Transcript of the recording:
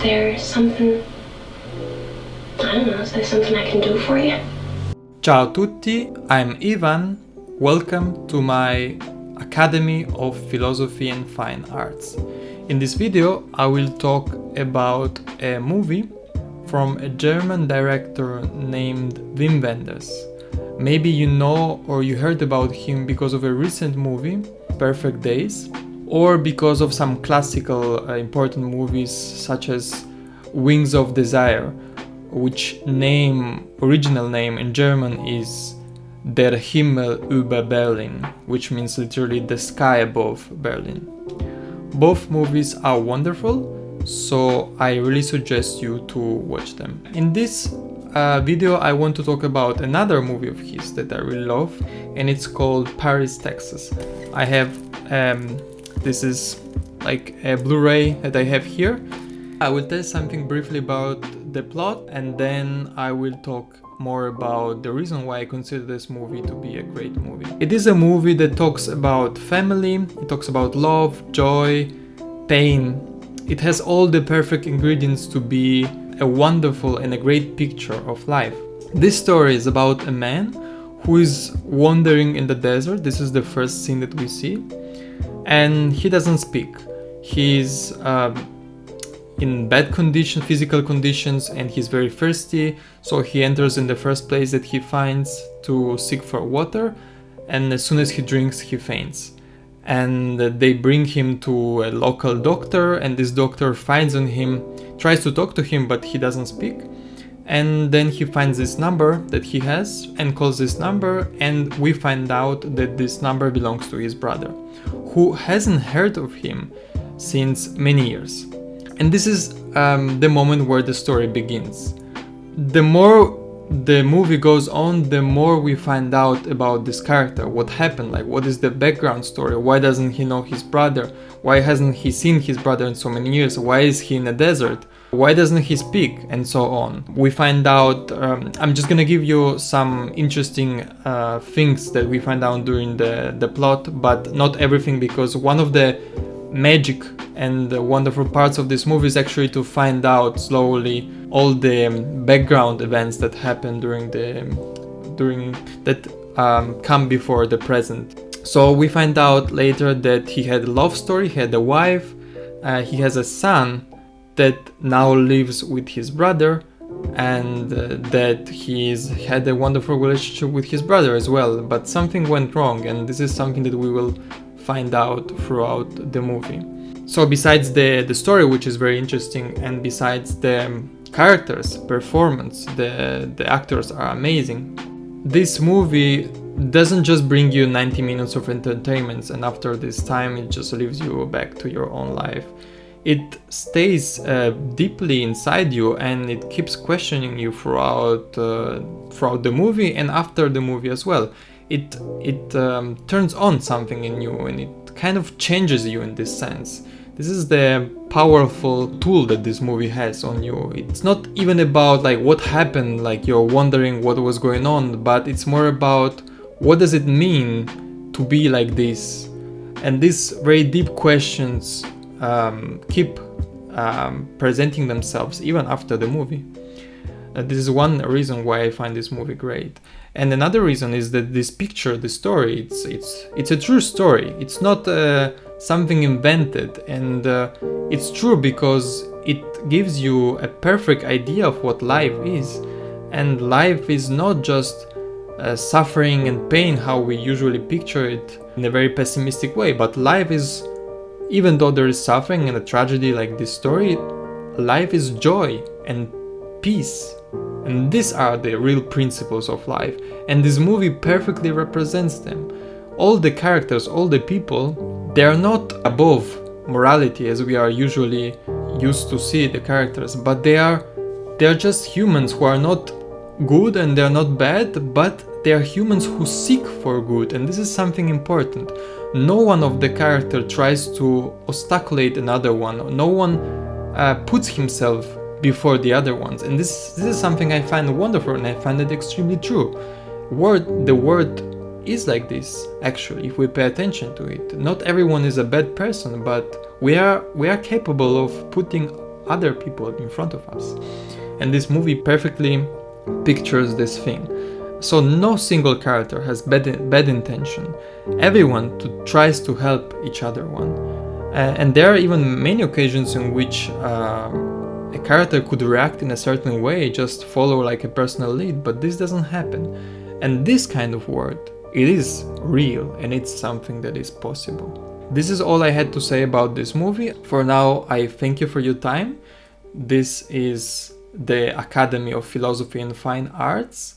there something, I don't know, is there something I can do for you? Ciao a tutti, I'm Ivan. Welcome to my Academy of Philosophy and Fine Arts. In this video, I will talk about a movie from a German director named Wim Wenders. Maybe you know or you heard about him because of a recent movie, Perfect Days, or because of some classical important movies such as Wings of Desire, which original name in German is Der Himmel über Berlin, which means literally the sky above Berlin. Both movies are wonderful, so I really suggest you to watch them. In this video I want to talk about another movie of his that I really love, and it's called Paristexas. I have this is like a Blu-ray that I have here. I will tell something briefly about the plot, and then I will talk more about the reason why I consider this movie to be a great movie. It is a movie that talks about family, it talks about love, joy, pain. It has all the perfect ingredients to be a wonderful and a great picture of life. This story is about a man who is wandering in the desert. This is the first scene that we see, and he doesn't speak. He's in bad conditions, physical conditions, and he's very thirsty, so he enters in the first place that he finds to seek for water, and as soon as he drinks, he faints. And they bring him to a local doctor, and this doctor finds on him, tries to talk to him, but he doesn't speak. And then he finds this number that he has and calls this number, and we find out that this number belongs to his brother, who hasn't heard of him since many years. And this is the moment where the story begins. The more the movie goes on, the more we find out about this character, what happened, like what is the background story, why doesn't he know his brother, why hasn't he seen his brother in so many years, why is he in a desert, why doesn't he speak, and so on. We find out, I'm just gonna give you some interesting things that we find out during the plot, but not everything, because one of the magic and the wonderful parts of this movie is actually to find out slowly all the background events that happen during that come before the present. So we find out later that he had a love story, he had a wife, he has a son that now lives with his brother, and that he's had a wonderful relationship with his brother as well, but something went wrong, and this is something that we will find out throughout the movie. So besides the story, which is very interesting, and besides the characters, performance, the actors are amazing, this movie doesn't just bring you 90 minutes of entertainment and after this time it just leaves you back to your own life. It stays deeply inside you, and it keeps questioning you throughout the movie and after the movie as well. It turns on something in you, and it kind of changes you in this sense. This is the powerful tool that this movie has on you. It's not even about like what happened, like you're wondering what was going on, but it's more about what does it mean to be like this. And these very deep questions keep presenting themselves even after the movie. This is one reason why I find this movie great. And another reason is that this picture, the story, it's a true story. It's not something invented, and it's true because it gives you a perfect idea of what life is. And life is not just suffering and pain, how we usually picture it in a very pessimistic way, but life is, even though there is suffering and a tragedy like this story, life is joy and peace. And these are the real principles of life, and this movie perfectly represents them. All the characters, all the people, they are not above morality as we are usually used to see the characters, but they are just humans who are not good and they are not bad, but they are humans who seek for good, and this is something important. No one of the character tries to obstaculate another one. No one puts himself before the other ones, and this is something I find wonderful, and I find it extremely true. The world is like this, actually, if we pay attention to it. Not everyone is a bad person, but we are capable of putting other people in front of us. And this movie perfectly pictures this thing. So no single character has bad intention. Everyone tries to help each other one. And there are even many occasions in which a character could react in a certain way, just follow like a personal lead, but this doesn't happen. And this kind of world, it is real, and it's something that is possible. This is all I had to say about this movie. For now, I thank you for your time. This is the Academy of Philosophy and Fine Arts.